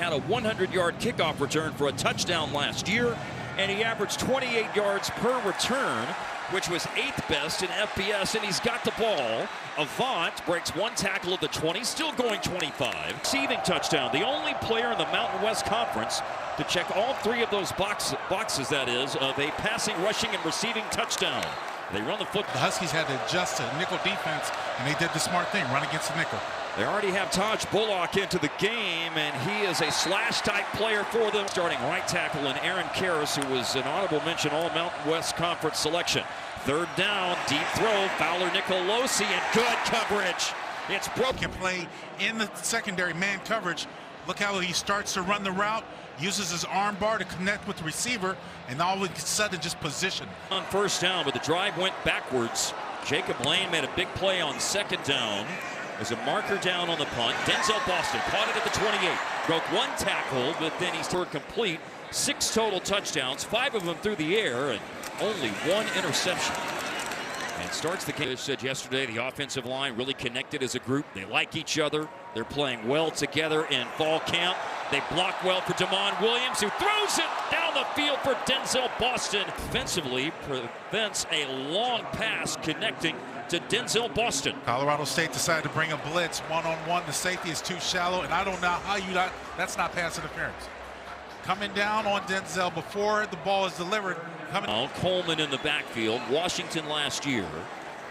had a 100-yard kickoff return for a touchdown last year, and he averaged 28 yards per return, which was 8th best in FBS, and he's got the ball. Avant breaks one tackle at the 20, still going 25. Receiving touchdown, the only player in the Mountain West Conference to check all 3 of those boxes, that is, of a passing, rushing, and receiving touchdown. They run the football. The Huskies had to adjust to nickel defense, and they did the smart thing, run against the nickel. They already have Taj Bullock into the game, and he is a slash-type player for them. Starting right tackle in Aaron Karras, who was an honorable mention All-Mountain West Conference selection. 3rd down, deep throw, Fowler Nicolosi, and good coverage. It's broken. Can play in the secondary man coverage. Look how he starts to run the route, uses his arm bar to connect with the receiver, and all of a sudden just position. On 1st down, but the drive went backwards. Jacob Lane made a big play on 2nd down. There's a marker down on the punt. Denzel Boston caught it at the 28. Broke one tackle, but then he's complete. 6 total touchdowns, 5 of them through the air, and only 1 interception. And starts the game. As said yesterday, the offensive line really connected as a group. They like each other. They're playing well together in fall camp. They block well for Damon Williams, who throws it down the field for Denzel Boston. Offensively prevents a long pass connecting to Denzel Boston. Colorado State decided to bring a blitz one-on-one. The safety is too shallow, and I don't know how that's not pass interference. Coming down on Denzel before the ball is delivered. Coleman in the backfield. Washington last year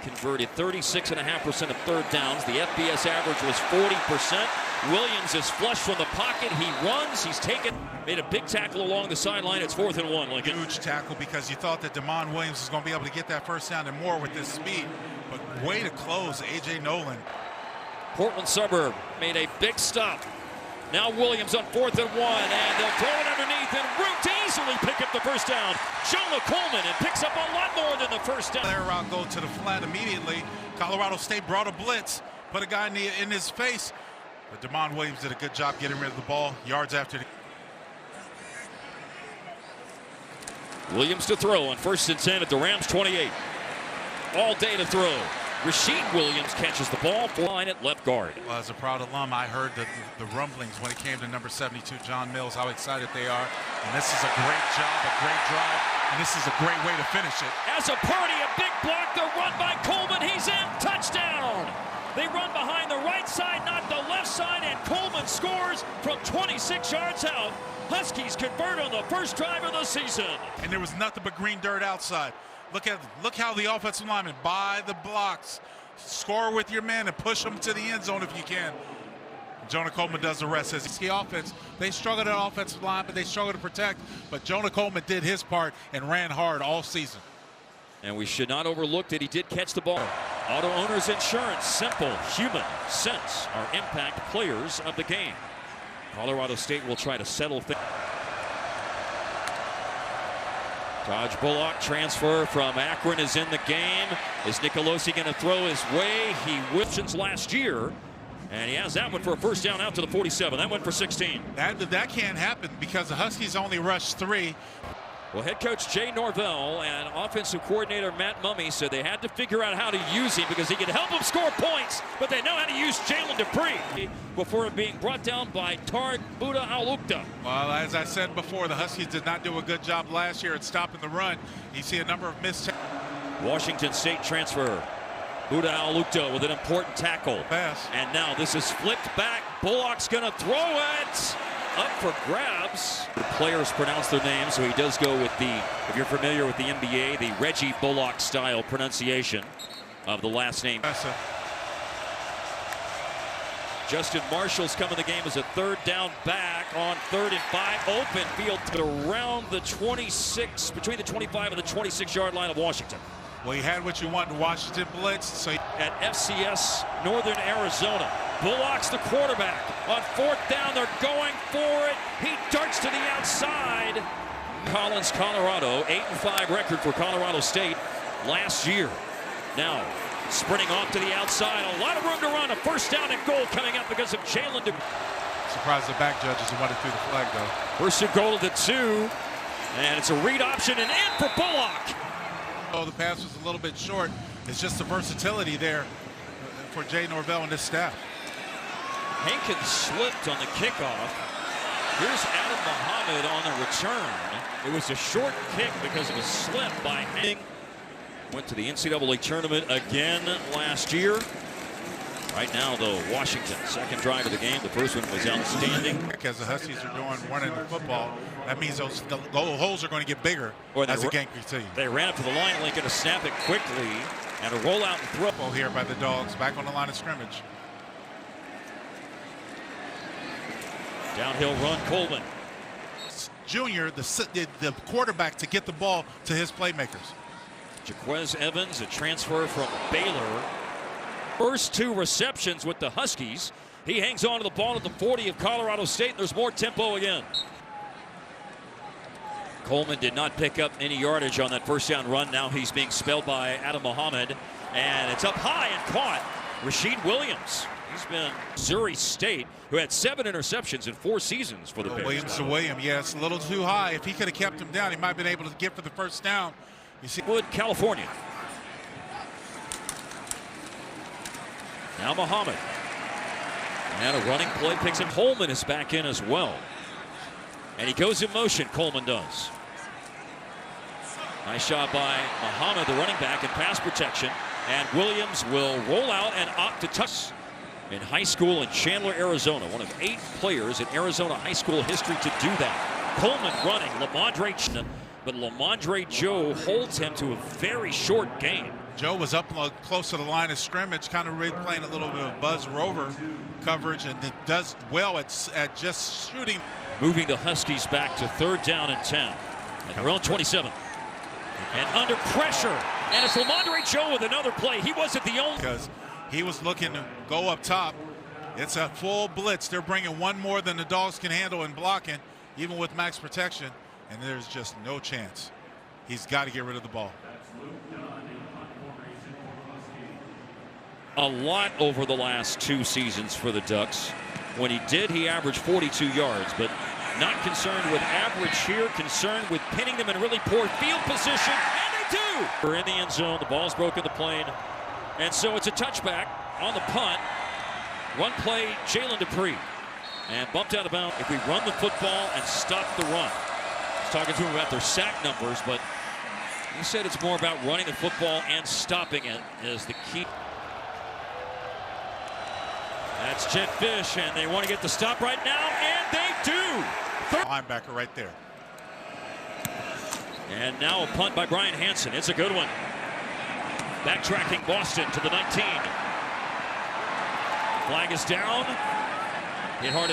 converted 36.5% of 3rd downs. The FBS average was 40%. Williams is flush from the pocket. He runs. He's made a big tackle along the sideline. It's 4th and 1. Lincoln. Huge tackle because you thought that Damon Williams was going to be able to get that 1st down and more with this speed. But way to close, A.J. Nolan. Portland Suburb made a big stop. Now Williams on 4th and 1, and they'll throw it underneath, and Root to easily pick up the 1st down. Jonah Coleman, and picks up a lot more than the 1st down. Their route go to the flat immediately. Colorado State brought a blitz, put a guy in his face. But Damon Williams did a good job getting rid of the ball. Yards after the... Williams to throw on 1st and 10 at the Rams 28. All day to throw. Rasheed Williams catches the ball for line at left guard. Well, as a proud alum, I heard the rumblings when it came to number 72, John Mills, how excited they are. And this is a great job, a great drive, and this is a great way to finish it. As a party, a big block, the run by Coleman. He's in. Touchdown! They run behind the right side, not the left side, and Coleman scores from 26 yards out. Huskies convert on the 1st drive of the season. And there was nothing but green dirt outside. Look how the offensive linemen buy the blocks, score with your man, and push them to the end zone if you can. Jonah Coleman does the rest. As the offense, they struggled at offensive line, but they struggled to protect. But Jonah Coleman did his part and ran hard all season. And we should not overlook that he did catch the ball. Auto Owners Insurance, simple, human, sense are impact players of the game. Colorado State will try to settle things. Taj Bullock, transfer from Akron, is in the game. Is Nicolosi going to throw his way? He whips last year, and he has that one for a 1st down out to the 47. That went for 16. That can't happen because the Huskies only rushed 3. Well, head coach Jay Norvell and offensive coordinator Matt Mumme said they had to figure out how to use him because he could help them score points, but they know how to use Jalen Dupree before being brought down by Tarek Buda Alukta. Well, as I said before, the Huskies did not do a good job last year at stopping the run. You see a number of missed. Washington State transfer. Buda Alukta with an important tackle. Pass. And now this is flipped back. Bullock's going to throw it. Up for grabs. The players pronounce their names, so he does go with the, if you're familiar with the NBA, the Reggie Bullock style pronunciation of the last name. Justin Marshall's come in the game as a 3rd down back on 3rd and 5. Open field to around the 26, between the 25 and the 26-yard line of Washington. Well, he had what you want in Washington blitz. So at FCS Northern Arizona. Bullock's the quarterback. On 4th down, they're going for it. He darts to the outside. Collins, Colorado, 8-5 record for Colorado State last year. Now, sprinting off to the outside. A lot of room to run. A 1st down and goal coming up because of Jalen Dupree. Surprised the back judges who wanted through the flag, though. 1st and goal to 2. And it's a read option and in for Bullock. Oh, the pass was a little bit short. It's just the versatility there for Jay Norvell and his staff. Hankins slipped on the kickoff. Here's Adam Muhammad on the return. It was a short kick because of a slip by Hang. Went to the NCAA tournament again last year. Right now, though, Washington, second drive of the game. The first one was outstanding. As the Huskies are doing running the football, that means those goal holes are going to get bigger as the game continues. They ran up to the line, Lincoln, to snap it quickly and a rollout and throw. Ball here by the Dogs, back on the line of scrimmage. Downhill run, Coleman. Junior, the quarterback, to get the ball to his playmakers. Jaquez Evans, a transfer from Baylor. First two receptions with the Huskies. He hangs on to the ball at the 40 of Colorado State. There's more tempo again. Coleman did not pick up any yardage on that first down run. Now he's being spelled by Adam Muhammad. And it's up high and caught. Rasheed Williams. He's been Missouri State, who had 7 interceptions in 4 seasons for the Bears. Williams to Williams, yes, a little too high. If he could have kept him down, he might have been able to get for the first down. You see, Wood, California. Now Muhammad. And a running play picks him. Coleman is back in as well. And he goes in motion, Coleman does. Nice shot by Muhammad, the running back, in pass protection. And Williams will roll out and opt to touch. In high school in Chandler, Arizona. One of 8 players in Arizona high school history to do that. Coleman running, Lamondre, but Lamondre Joe holds him to a very short gain. Joe was up close to the line of scrimmage, kind of playing a little bit of Buzz Rover coverage, and it does well at just shooting. Moving the Huskies back to 3rd down and 10. And they're on 27. And under pressure. And it's Lamondre Joe with another play. He wasn't the only. Because he was looking to go up top. It's a full blitz. They're bringing one more than the Dogs can handle in blocking, even with max protection. And there's just no chance. He's got to get rid of the ball. A lot over the last 2 seasons for the Ducks. When he did, he averaged 42 yards, but not concerned with average here, concerned with pinning them in really poor field position, and they do! We're in the end zone, the ball's broken the plane, and so it's a touchback on the punt. One play, Jalen Dupree, and bumped out of bounds. If we run the football and stop the run. I was talking to him about their sack numbers, but he said it's more about running the football and stopping it as the key. That's Jedd Fisch, and they want to get the stop right now, and they do. Linebacker right there. And now a punt by Brian Hansen. It's a good one. Backtracking Boston to the 19. Flag is down. Hit hard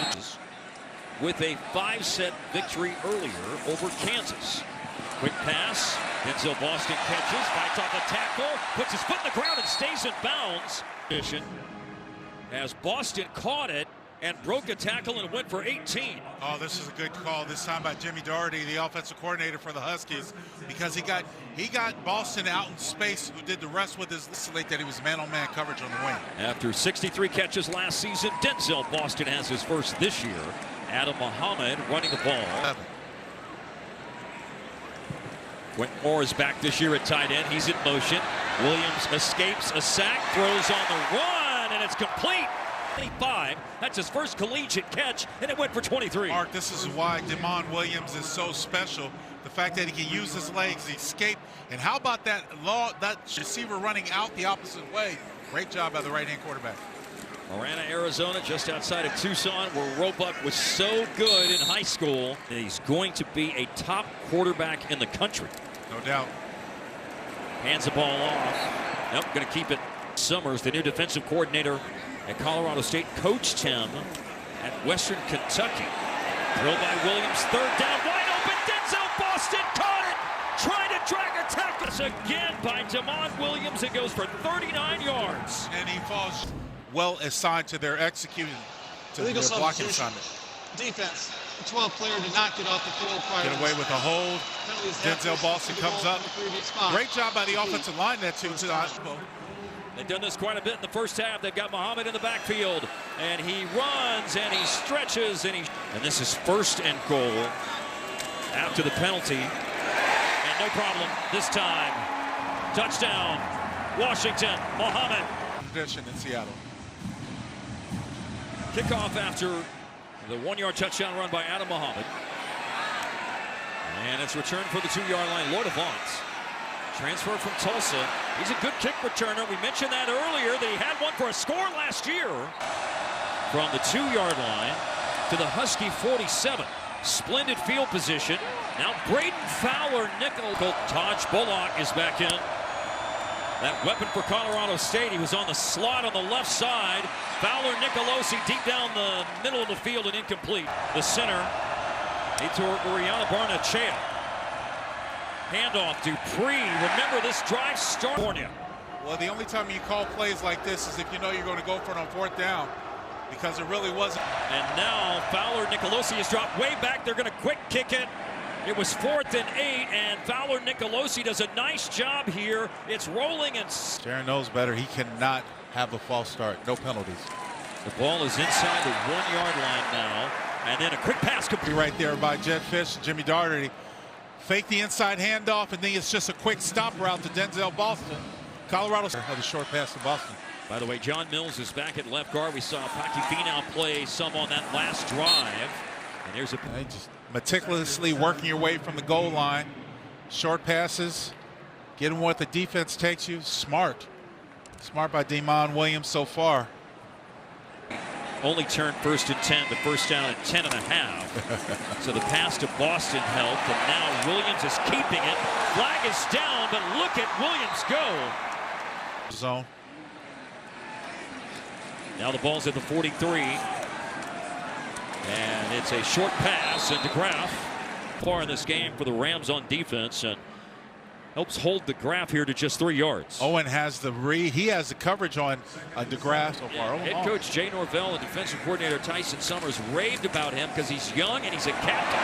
with a 5-set victory earlier over Kansas. Quick pass. Denzel Boston catches, fights off a tackle, puts his foot in the ground and stays in bounds. As Boston caught it and broke a tackle and went for 18. Oh, this is a good call this time by Jimmy Doherty, the offensive coordinator for the Huskies, because he got Boston out in space, who did the rest with his late that he was man-on-man coverage on the wing. After 63 catches last season, Denzel Boston has his first this year. Adam Muhammad running the ball. 7. Quentin Moore is back this year at tight end. He's in motion. Williams escapes a sack, throws on the run, and it's complete. 25. That's his first collegiate catch, and it went for 23. Mark, this is why Demond Williams is so special. The fact that he can use his legs, escape, and how about that receiver running out the opposite way? Great job by the right-hand quarterback. Marana, Arizona, just outside of Tucson, where Roebuck was so good in high school. He's going to be a top quarterback in the country. No doubt. Hands the ball off. Nope, going to keep it. Summers, the new defensive coordinator at Colorado State, coached him at Western Kentucky. Throw by Williams, 3rd down, wide open. Denzel Boston caught it, trying to drag a tackle. Again by Demond Williams. It goes for 39 yards. And he falls well assigned to their execution, to their blocking assignment. Defense, the 12th player did not get off the field prior. Get away with a hold. Denzel Boston comes up. Great job by the offensive line there too. They've done this quite a bit in the first half. They've got Muhammad in the backfield, and he runs, and he stretches, and this is 1st and goal after the penalty. And no problem this time. Touchdown, Washington, Muhammad. Tradition in Seattle. Kickoff after The 1-yard touchdown run by Adam Muhammad. And it's returned for the 2-yard line. Lloyd Avant, transfer from Tulsa. He's a good kick returner. We mentioned that earlier, that he had one for a score last year. From the 2-yard line to the Husky 47. Splendid field position. Now Braden Fowler, nickel. Taj Bullock is back in. That weapon for Colorado State. He was on the slot on the left side. Fowler, Nicolosi deep down the middle of the field and incomplete. The center, Heitor Uriana Barnechea. Handoff, Dupree. Remember, this drive started. Well, the only time you call plays like this is if you know you're going to go for it on 4th down, because it really wasn't. And now Fowler, Nicolosi is dropped way back. They're going to quick kick it. It was 4th and 8, and Fowler, Nicolosi does a nice job here. It's rolling, and Jaron knows better. He cannot have a false start. No penalties. The ball is inside the 1-yard line now, and then a quick pass. Right there by Jedd Fisch, Jimmy Daugherty. Fake the inside handoff, and then it's just a quick stop route to Denzel Boston. Colorado had a short pass to Boston. By the way, John Mills is back at left guard. We saw Paki Finau play some on that last drive. And there's a... They just meticulously working your way from the goal line. Short passes. Getting what the defense takes you. Smart. Smart by Demond Williams so far. Only turned 1st and 10, the first down at 10.5. So the pass to Boston helped, and now Williams is keeping it. Flag is down, but look at Williams go. Zone. Now the ball's at the 43. And it's a short pass, and DeGraff far in this game for the Rams on defense, and helps hold DeGraff here to just 3 yards. Owen has the read. He has the coverage on DeGraff so far. Head coach Jay Norvell and defensive coordinator Tyson Summers raved about him because he's young and he's a captain.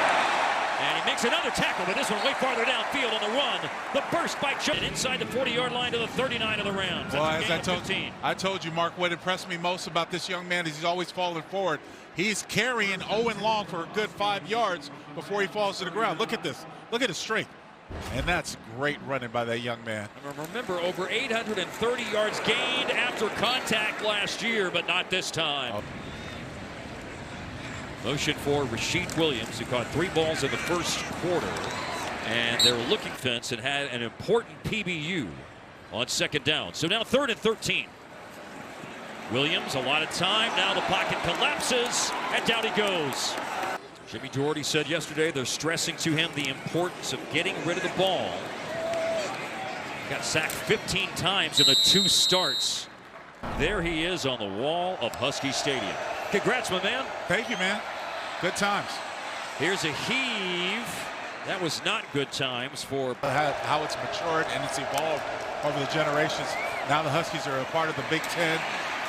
And he makes another tackle, but this one way farther downfield on the run. The burst by Jones inside the 40-yard line to the 39 of the Rams. Well, as I told you, Mark, what impressed me most about this young man is he's always falling forward. He's carrying Owen Long for a good 5 yards before he falls to the ground. Look at this. Look at his strength. And that's great running by that young man. Remember, over 830 yards gained after contact last year, but not this time. Motion for Rasheed Williams, who caught 3 balls in the first quarter. And they're looking fence and had an important PBU on 2nd down. So now 3rd and 13. Williams, a lot of time. Now the pocket collapses, and down he goes. Jimmy Daugherty said yesterday they're stressing to him the importance of getting rid of the ball. Got sacked 15 times in the 2 starts. There he is on the wall of Husky Stadium. Congrats, my man. Thank you, man. Good times. Here's a heave. That was not good times for... How it's matured and it's evolved over the generations. Now the Huskies are a part of the Big Ten,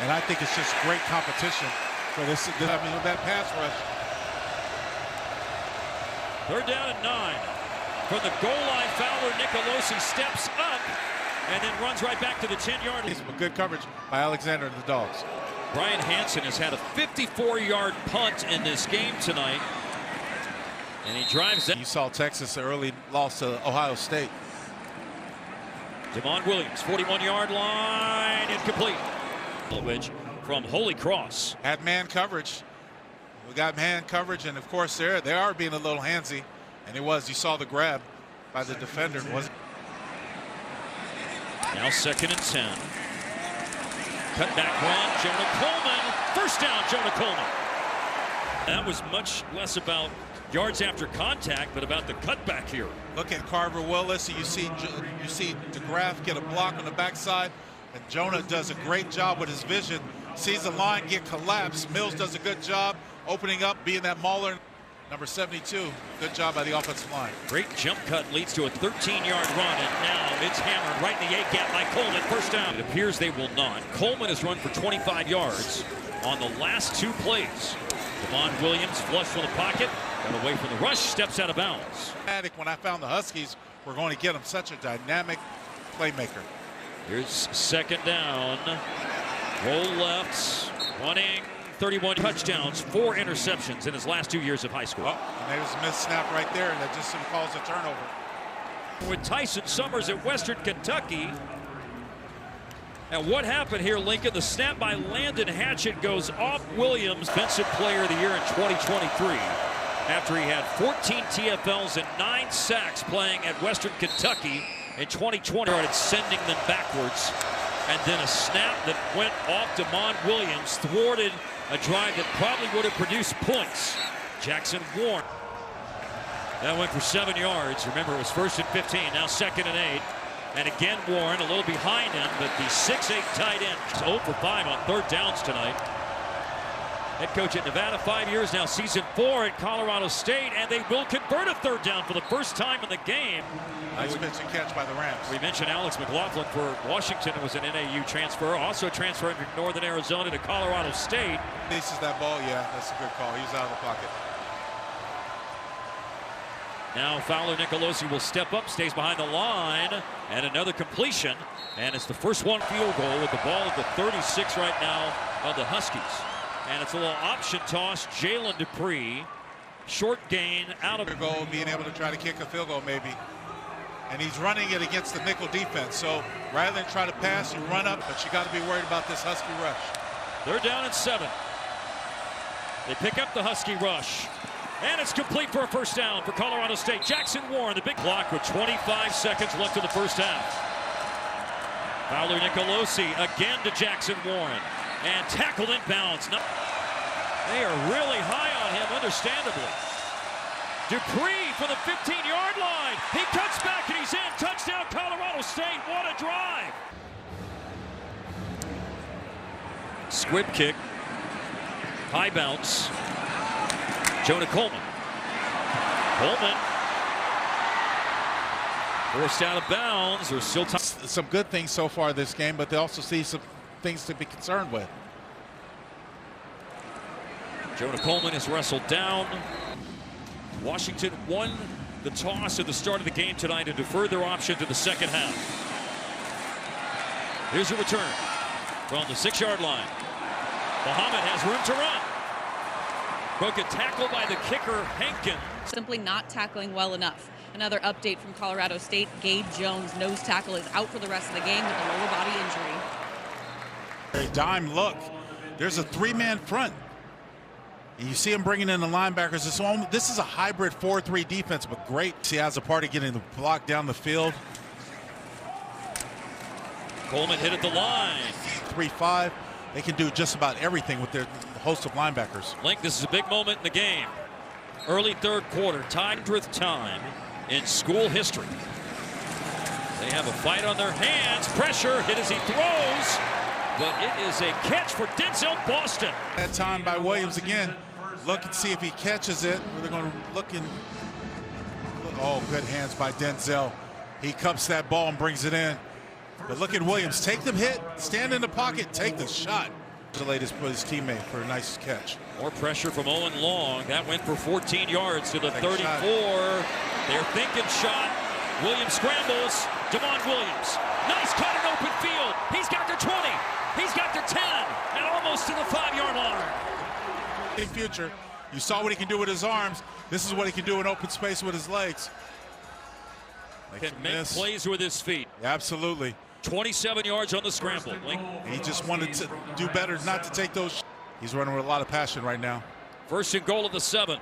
and I think it's just great competition for this. I mean, with that pass rush. 3rd down and 9. From the goal line, Fowler, Nicolosi steps up and then runs right back to the 10-yard line. Good coverage by Alexander and the Dogs. Brian Hansen has had a 54-yard punt in this game tonight. And he drives that. You saw Texas early loss to Ohio State. Demond Williams, 41-yard line, incomplete. From Holy Cross. Had man coverage. We got man coverage, and of course they are being a little handsy, and it was. You saw the grab by the defender. Now 2nd and 10. Cut back run, Jonah Coleman. First down, Jonah Coleman. That was much less about yards after contact, but about the cutback here. Look at Carver Willis. You see DeGraff get a block on the backside, and Jonah does a great job with his vision. Sees the line get collapsed. Mills does a good job opening up, being that mauler. Number 72, good job by the offensive line. Great jump cut leads to a 13-yard run, and now it's hammered right in the A-gap by Coleman. First down. It appears they will not. Coleman has run for 25 yards on the last 2 plays. Demond Williams flush from the pocket, got away from the rush, steps out of bounds. When I found the Huskies were going to get him such a dynamic playmaker. Here's 2nd down. Roll left, running. 31 touchdowns, 4 interceptions in his last 2 years of high school. Oh, and there was a missed snap right there that just caused a turnover. With Tyson Summers at Western Kentucky. And what happened here, Lincoln? The snap by Landon Hatchett goes off Williams, Defensive Player of the Year in 2023. After he had 14 TFLs and 9 sacks playing at Western Kentucky in 2020. Started sending them backwards. And then a snap that went off Demond Williams thwarted a drive that probably would have produced points. Jackson Warren. That went for 7 yards. Remember, it was 1st and 15, now 2nd and 8. And again, Warren a little behind him, but the 6'8" tight end is 0 for 5 on 3rd downs tonight. Head coach at Nevada, 5 years now, season 4 at Colorado State, and they will convert a 3rd down for the first time in the game. Nice pitch and catch by the Rams. We mentioned Alex McLaughlin for Washington. It was an NAU transfer, also transferring from Northern Arizona to Colorado State. Faces that ball, yeah, that's a good call. He was out of the pocket. Now Fowler Nicolosi will step up, stays behind the line, and another completion. And it's the first one field goal with the ball at the 36 right now of the Huskies. And it's a little option toss. Jalen Dupree, short gain out of goal, being able to try to kick a field goal maybe. And he's running it against the nickel defense. So rather than try to pass, you run up, but you got to be worried about this Husky rush. They're down at 7. They pick up the Husky rush. And it's complete for a 1st down for Colorado State. Jackson Warren, the big block with 25 seconds left in the 1st half. Fowler Nicolosi again to Jackson Warren. And tackled in bounds. They are really high on him, understandably. Dupree for the 15-yard line. He cuts back and he's in. Touchdown, Colorado State. What a drive. Squib kick. High bounce. Jonah Coleman. Coleman. Forced out of bounds. There's still time. Some good things so far this game, but they also see some things to be concerned with. Jonah Coleman is wrestled down. Washington won the toss at the start of the game tonight and deferred their option to the 2nd half. Here's a return from the 6-yard line. Muhammad has room to run. Broken tackle by the kicker, Hankins. Simply not tackling well enough. Another update from Colorado State. Gabe Jones, nose tackle, is out for the rest of the game with a lower body injury. A dime look. There's a 3-man front. And you see him bringing in the linebackers. This is a hybrid 4-3 defense, but great. He has a party getting the block down the field. Coleman hit at the line. 3-5. They can do just about everything with their host of linebackers. Link, this is a big moment in the game. Early 3rd quarter, 100th time in school history. They have a fight on their hands. Pressure, hit as he throws. But it is a catch for Denzel Boston. That time by Williams again. Look and see if he catches it. They're going to look and... Oh, good hands by Denzel. He cups that ball and brings it in. But look at Williams. Take the hit, stand in the pocket, take the shot. The latest for his teammate for a nice catch. More pressure from Owen Long. That went for 14 yards to the 34. They're thinking shot. Williams scrambles. Demond Williams. Nice cut in open field. He's got the 20. He's got the 10. And almost to the 5-yard line. In future, you saw what he can do with his arms. This is what he can do in open space with his legs. Can make plays with his feet. Absolutely. 27 yards on the scramble. He just wanted to do better, not to take those. He's running with a lot of passion right now. 1st and goal at the 7.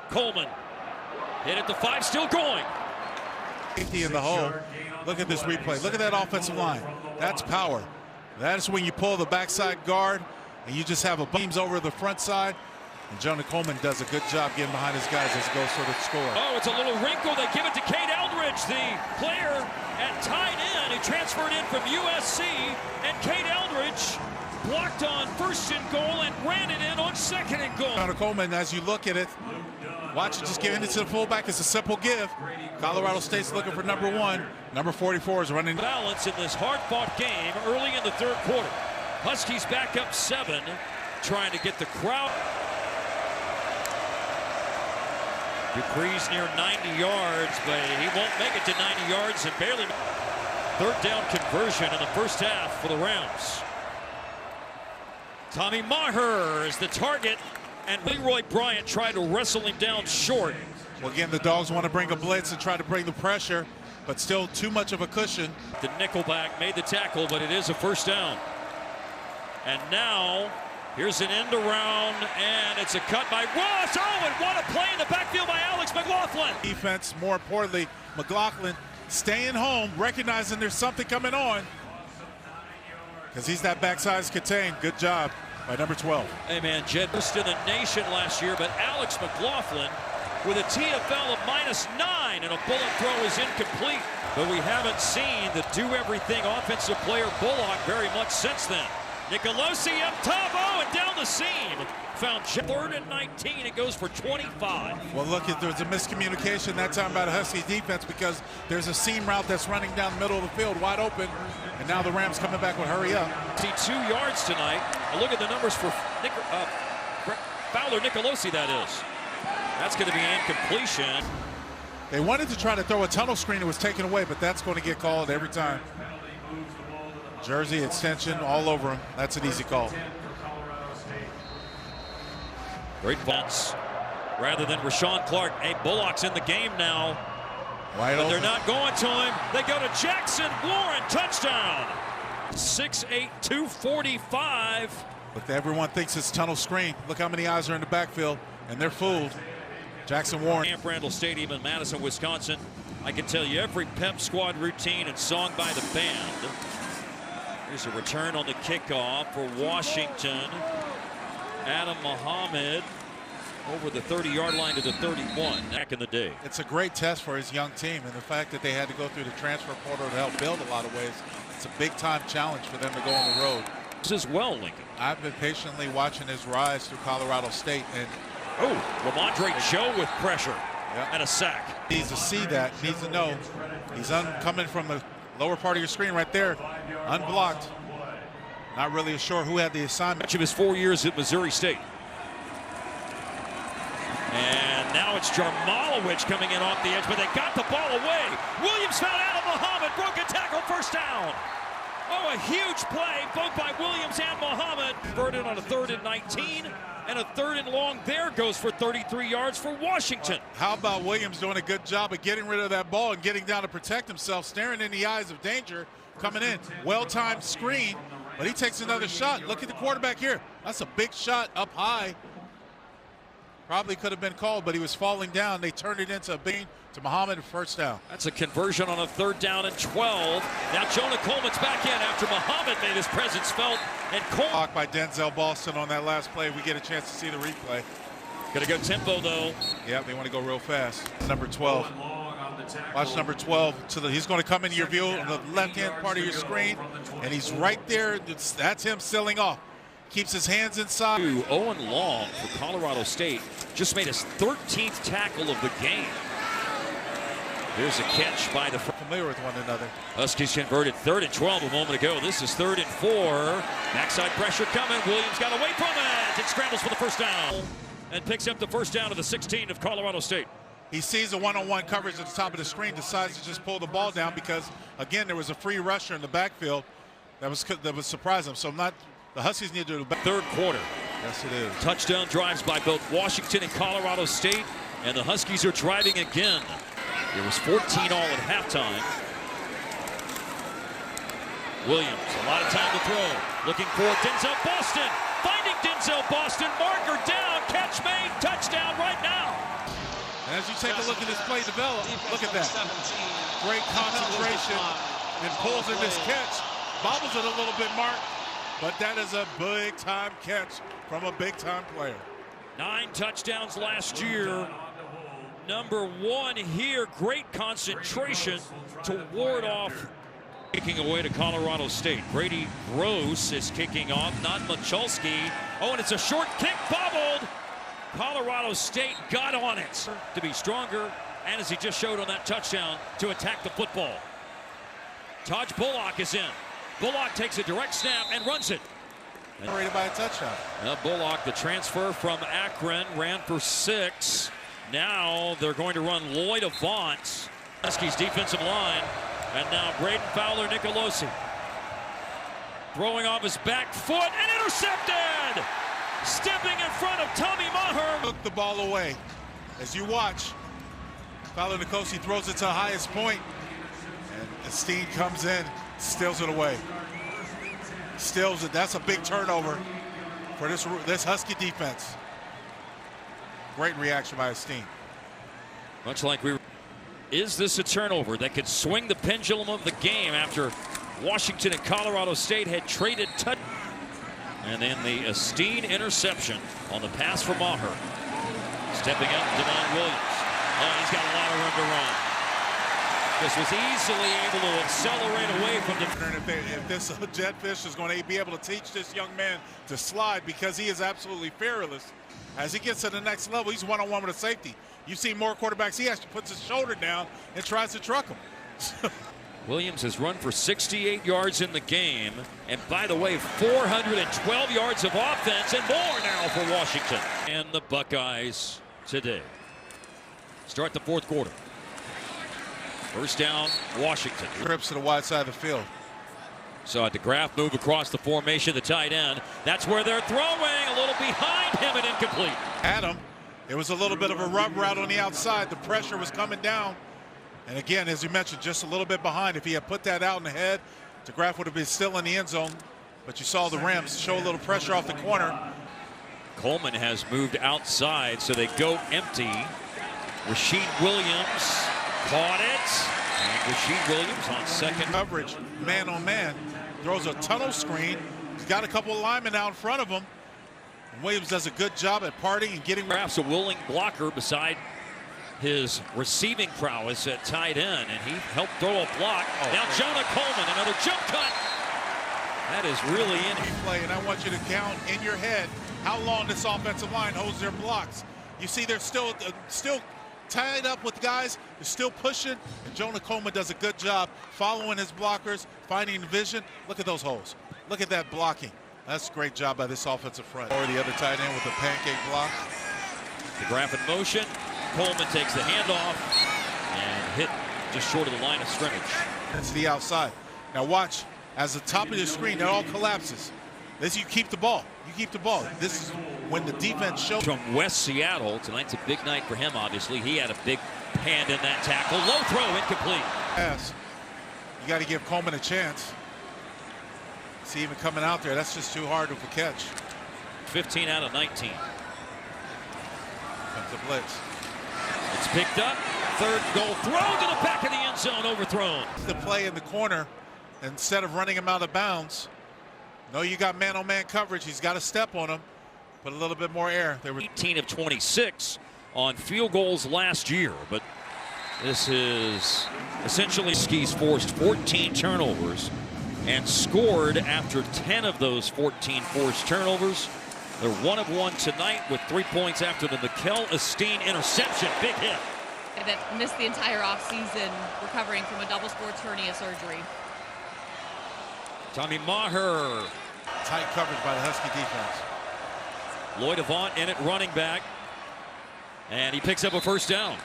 Coleman hit at the 5, still going. Safety in the hole. Look at this replay. Look at that offensive line. That's power. That's when you pull the backside guard and you just have a beams over the front side. And Jonah Coleman does a good job getting behind his guys as he goes for the score. Oh, it's a little wrinkle. They give it to Cade Eldridge, the player at tight end who transferred in from USC. And Cade Eldridge blocked on 1st and goal and ran it in on 2nd and goal. Jonah Coleman, as you look at it, watch it just giving it to the fullback. It's a simple give. Colorado State's looking for number 1. Number 44 is running. Balance in this hard-fought game early in the 3rd quarter. Huskies back up 7, trying to get the crowd. Dupree's near 90 yards, but he won't make it to 90 yards and barely. 3rd down conversion in the 1st half for the Rams. Tommy Maher is the target, and Leroy Bryant tried to wrestle him down short. Well, again, the Dogs want to bring a blitz and try to bring the pressure. but still too much of a cushion. The nickelback made the tackle, but it is a first down. And now, here's an end around, and it's a cut by Ross. Oh, and what a play in the backfield by Alex McLaughlin. Defense, more importantly, McLaughlin staying home, recognizing there's something coming on, because he's that backside contained. Good job by number 12. Hey, man, Jed was in the nation last year, but Alex McLaughlin with a TFL of -9, and a Bullock throw is incomplete. But we haven't seen the do-everything offensive player Bullock very much since then. Nicolosi up top, oh, and down the seam. Found 3rd and 19, it goes for 25. Well, look, there's a miscommunication that time by the Huskies defense, because there's a seam route that's running down the middle of the field wide open, and now the Rams coming back with hurry up. See 2 yards tonight. And look at the numbers for Fowler Nicolosi, that is. That's going to be an incompletion. They wanted to try to throw a tunnel screen. It was taken away, but that's going to get called every time. Jersey extension all over him. That's an easy call. Great bounce. Rather than Rashawn Clark. Hey, Bullock's in the game now. Wide But open. they're not going to him. They go to Jackson Warren. Touchdown. 6'8", 245. Look, everyone thinks it's tunnel screen. Look how many eyes are in the backfield, and they're fooled. Jackson Warren. Camp Randall Stadium in Madison, Wisconsin. I can tell you every pep squad routine and song by the band. Here's a return on the kickoff for Washington. Adam Muhammad over the 30-yard line to the 31 back in the day. It's a great test for his young team, and the fact that they had to go through the transfer portal to help build a lot of ways, it's a big-time challenge for them to go on the road. This is well, Lincoln. I've been patiently watching his rise through Colorado State, and Ramondre Joe with pressure and a sack. Needs to see that, needs to know. He's coming from the lower part of your screen right there, unblocked. Not really sure who had the assignment. Much of his 4 years at Missouri State. And now it's Jarmalowicz coming in off the edge, but they got the ball away. Williams found Adam Muhammad, broken tackle, first down. Oh, a huge play, both by Williams and Muhammad. Converted on a 3rd and 19, and a 3rd and long there goes for 33 yards for Washington. How about Williams doing a good job of getting rid of that ball and getting down to protect himself, staring in the eyes of danger, coming in. Well-timed screen, but he takes another shot. Look at the quarterback here. That's a big shot up high. Probably could have been called, but he was falling down. They turned it into a bean to Muhammad, first down. That's a conversion on a 3rd down and 12. Now Jonah Coleman's back in after Muhammad made his presence felt. And Coleman Blocked by Denzel Boston on that last play. We get a chance to see the replay. gonna go tempo though. Yeah, they want to go real fast. Number 12. Watch number 12. He's going to come into your view on the left-hand part of your screen, and he's right there. That's him sealing off. Keeps his hands inside. Owen Long for Colorado State just made his 13th tackle of the game. Here's a catch by the Familiar with one another. Huskies converted 3rd and 12 a moment ago. This is 3rd and 4. Backside pressure coming. Williams got away from it. It scrambles for the first down and picks up the first down of the 16 of Colorado State. He sees a one-on-one coverage at the top of the screen, decides to just pull the ball down because, again, there was a free rusher in the backfield that was surprising him. So the Huskies need to do better. 3rd quarter. Yes, it is. Touchdown drives by both Washington and Colorado State, and the Huskies are driving again. It was 14 all at halftime. Williams, a lot of time to throw. Looking for Denzel Boston. Finding Denzel Boston. Marker down. Catch made. Touchdown right now. And as you take a look at this play develop, look at that. Great concentration and pulls in this catch. Bobbles it a little bit, Mark. But that is a big-time catch from a big-time player. 9 touchdowns last year. Number 1 here. Great concentration to ward off. Kicking away to Colorado State. Brady Gross is kicking off, not Michalski. Oh, and it's a short kick, bobbled. Colorado State got on it to be stronger, and as he just showed on that touchdown, to attack the football. Taj Bullock is in. Bullock takes a direct snap and runs it. Generated by a touchdown. Bullock, the transfer from Akron, ran for 6. Now they're going to run Lloyd Avant. Huskies defensive line. And now Braden Fowler Nicolosi. Throwing off his back foot and intercepted! Stepping in front of Tommy Maher. Took the ball away. As you watch, Fowler Nicolosi throws it to the highest point. Steen comes in, steals it away. Steals it. That's a big turnover for this Husky defense. Great reaction by Steen. Much like is this a turnover that could swing the pendulum of the game after Washington and Colorado State had traded touch? And then the Steen interception on the pass from Maher. Stepping up, Devon Williams. Oh, he's got a lot of room to run. This was easily able to accelerate away from the... If this Jetfish is going to be able to teach this young man to slide, because he is absolutely fearless. As he gets to the next level, he's one-on-one with a safety. You see more quarterbacks, he actually puts his shoulder down and tries to truck him. Williams has run for 68 yards in the game. And by the way, 412 yards of offense and more now for Washington. And the Buckeyes today start the fourth quarter. First down, Washington. Trips to the wide side of the field. Saw DeGraff move across the formation, the tight end. That's where they're throwing, a little behind him and incomplete. Adam, it was a little bit of a rub route on the outside. The pressure was coming down. And again, as you mentioned, just a little bit behind. If he had put that out in the head, DeGraff would have been still in the end zone. But you saw the Rams show a little pressure off the corner. Coleman has moved outside, so they go empty. Rasheed Williams caught it. And Rasheed Williams on second. Coverage, man on man, throws a tunnel screen. He's got a couple of linemen out in front of him. And Williams does a good job at parting and getting... Perhaps a willing blocker beside his receiving prowess at tight end, and he helped throw a block. Now Jonah Coleman, another jump cut. That is really in play, and I want you to count in your head how long this offensive line holds their blocks. You see they're still tied up with guys, they're still pushing, and Jonah Coleman does a good job following his blockers, finding vision. Look at those holes. Look at that blocking. That's a great job by this offensive front. Or the other tight end with a pancake block. DeGraff in motion. Coleman takes the handoff and hit just short of the line of scrimmage. That's the outside. Now watch, as the top of the screen, it all collapses. This, you keep the ball. You keep the ball. This is when the defense shows. From West Seattle, tonight's a big night for him, obviously. He had a big hand in that tackle. Low throw, incomplete. Pass. You got to give Coleman a chance. See, even coming out there, that's just too hard of a catch. 15 out of 19. Comes the blitz. It's picked up. Third goal throw to the back of the end zone, overthrown. The play in the corner, instead of running him out of bounds. No, you got man-on-man coverage. He's got to step on him. Put a little bit more air. They were 18 of 26 on field goals last year, but this is essentially Skis forced 14 turnovers and scored after 10 of those 14 forced turnovers. They're 1 of 1 tonight with 3 points after the Mikel Esteen interception. Big hit. That missed the entire offseason recovering from a double sports hernia surgery. Tommy Maher. Tight coverage by the Husky defense. Lloyd Avant in it, running back. And he picks up a first down.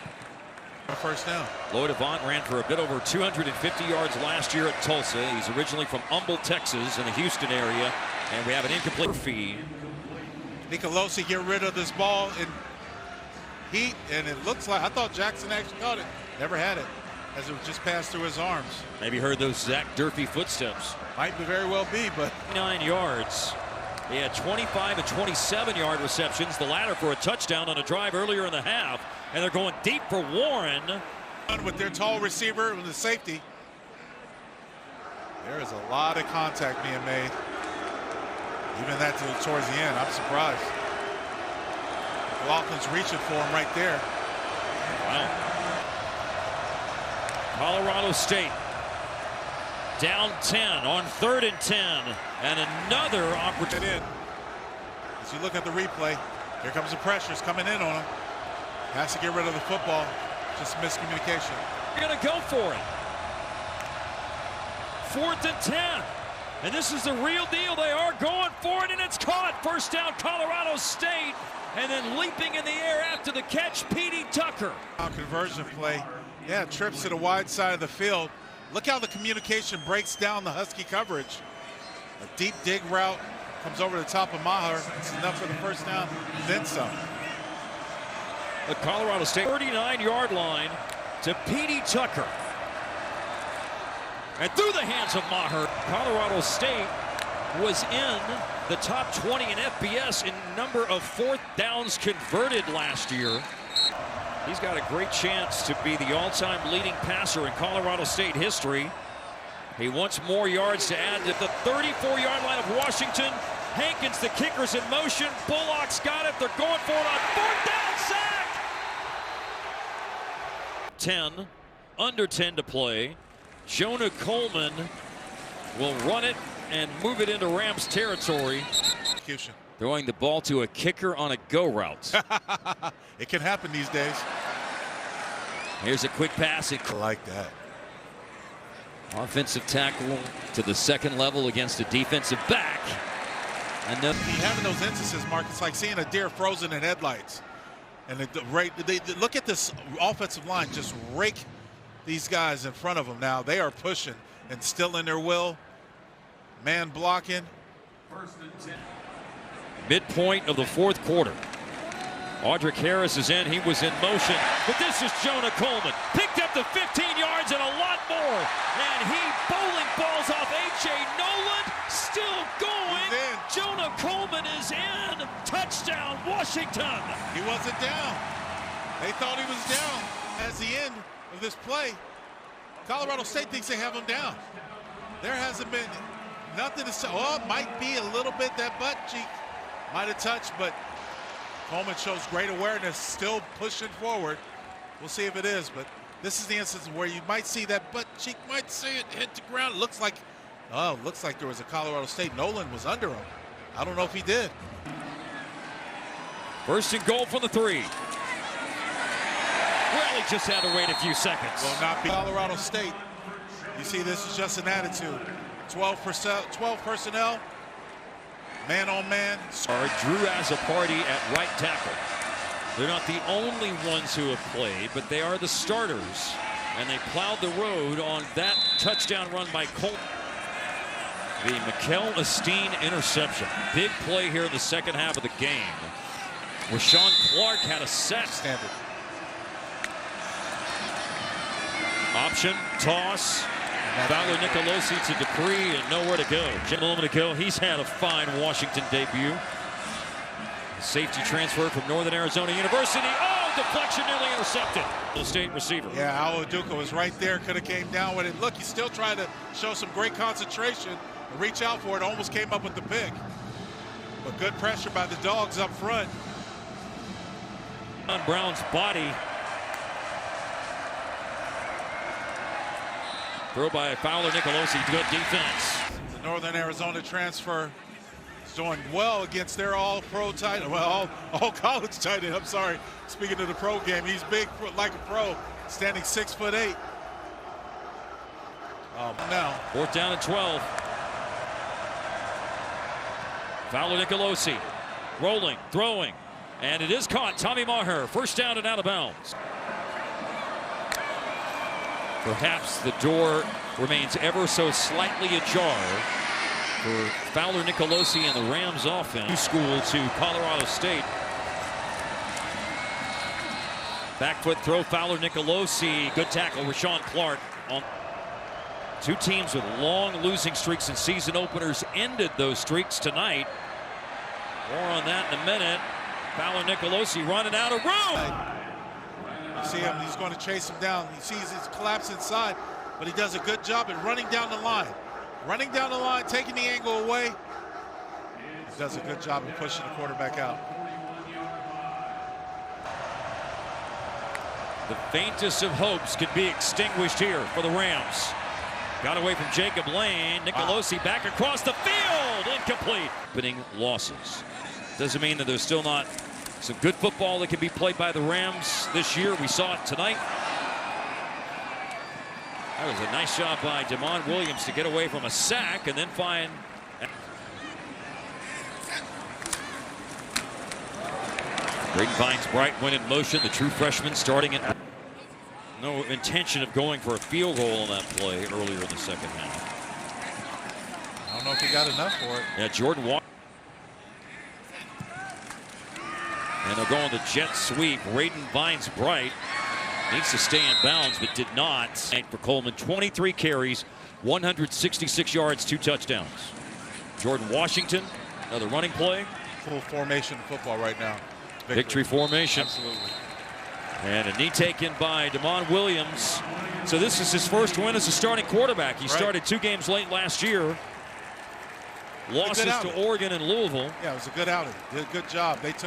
A first down. Lloyd Avant ran for a bit over 250 yards last year at Tulsa. He's originally from Humble, Texas, in the Houston area. And we have an incomplete feed. Nicolosi get rid of this ball in heat, and it looks like, I thought Jackson actually caught it. Never had it, as it just passed through his arms. Maybe heard those Zach Durfee footsteps. Might very well be, but 9 yards. He had 25 and 27-yard receptions, the latter for a touchdown on a drive earlier in the half. And they're going deep for Warren. With their tall receiver and the safety. There is a lot of contact being made. Even that towards the end, I'm surprised. Laughlin's reaching for him right there. Wow. Colorado State down 10 on 3rd and 10. And another opportunity. As you look at the replay, here comes the pressure. It's coming in on him. Has to get rid of the football. Just miscommunication. They're going to go for it. 4th and 10. And this is the real deal. They are going for it, and it's caught. First down, Colorado State. And then leaping in the air after the catch, Petey Tucker. Conversion play. Yeah, trips to the wide side of the field. Look how the communication breaks down the Husky coverage. A deep dig route comes over the top of Maher. It's enough for the first down, then some. The Colorado State 39-yard line to Petey Tucker. And through the hands of Maher. Colorado State was in the top 20 in FBS in number of fourth downs converted last year. He's got a great chance to be the all-time leading passer in Colorado State history. He wants more yards to add to the 34-yard line of Washington. Hankins, the kicker's in motion. Bullock's got it. They're going for it on fourth down. Sack! 10, under 10 to play. Jonah Coleman will run it and move it into Rams territory. Throwing the ball to a kicker on a go route. It can happen these days. Here's a quick pass. I like that. Offensive tackle to the second level against a defensive back. And then having those instances, Mark, it's like seeing a deer frozen in headlights. And they look at this offensive line just rake these guys in front of them now. They are pushing and still in their will. Man blocking. Midpoint of the fourth quarter. Audric Harris is in. He was in motion. But this is Jonah Coleman. Picked up the 15 yards and a lot more. And he bowling balls off A.J. Noland. Still going. Jonah Coleman is in. Touchdown, Washington. He wasn't down. They thought he was down. As the end of this play, Colorado State thinks they have him down. There hasn't been nothing to say. Oh, it might be a little bit that butt cheek might have touched, but Coleman shows great awareness, still pushing forward. We'll see if it is, but this is the instance where you might see that butt cheek, might see it hit the ground. Looks like there was a Colorado State. Nolan was under him. I don't know if he did. First and goal from the 3. Well, he just had to wait a few seconds. Will not be Colorado State. You see, this is just an attitude. 12 personnel. Man on man. Drew as a party at right tackle. They're not the only ones who have played, but they are the starters. And they plowed the road on that touchdown run by Colt. The Mikel Esteen interception. Big play here in the second half of the game. Rashawn Clark had a set. Standard. Option, toss. Fowler Nicolosi to Dupree and nowhere to go. Just a moment ago, he's had a fine Washington debut. A safety transfer from Northern Arizona University. Oh, deflection nearly intercepted. The state receiver. Yeah, Awaduka was right there. Could have came down with it. Look, he's still trying to show some great concentration. Reach out for it. Almost came up with the pick. But good pressure by the Dogs up front. On Brown's body. Throw by Fowler Nicolosi. Good defense. The Northern Arizona transfer is doing well against their all-pro tight end. Well, all college tight end. I'm sorry. Speaking of the pro game, he's big like a pro, standing 6'8". Now. 4th down and 12. Fowler Nicolosi rolling, throwing, and it is caught. Tommy Maher, first down and out of bounds. Perhaps the door remains ever so slightly ajar for Fowler Nicolosi and the Rams offense. New school to Colorado State. Back foot throw, Fowler Nicolosi. Good tackle, Rashawn Clark. On two teams with long losing streaks and season openers ended those streaks tonight. More on that in a minute. Fowler Nicolosi running out of room. You see him, he's going to chase him down. He sees his collapse inside, but he does a good job at running down the line. Running down the line, taking the angle away. He does a good job of pushing the quarterback out. The faintest of hopes could be extinguished here for the Rams. Got away from Jacob Lane. Nicolosi back across the field. Incomplete. Opening losses. Doesn't mean that there's still not some good football that can be played by the Rams this year. We saw it tonight. That was a nice job by Damon Williams to get away from a sack and then find. Braden Vines-Bright went in motion. The true freshman starting it. No intention of going for a field goal on that play earlier in the second half. I don't know if he got enough for it. Yeah, Jordan Walker. And they'll go on the jet sweep. Braden Vines-Bright needs to stay in bounds, but did not. For Coleman, 23 carries, 166 yards, 2 touchdowns. Jordan Washington, another running play. Full formation football right now. Victory formation. Absolutely. And a knee taken by Damon Williams. So this is his first win as a starting quarterback. He started 2 games late last year. Losses to Oregon and Louisville. Yeah, it was a good outing. Did a good job. They took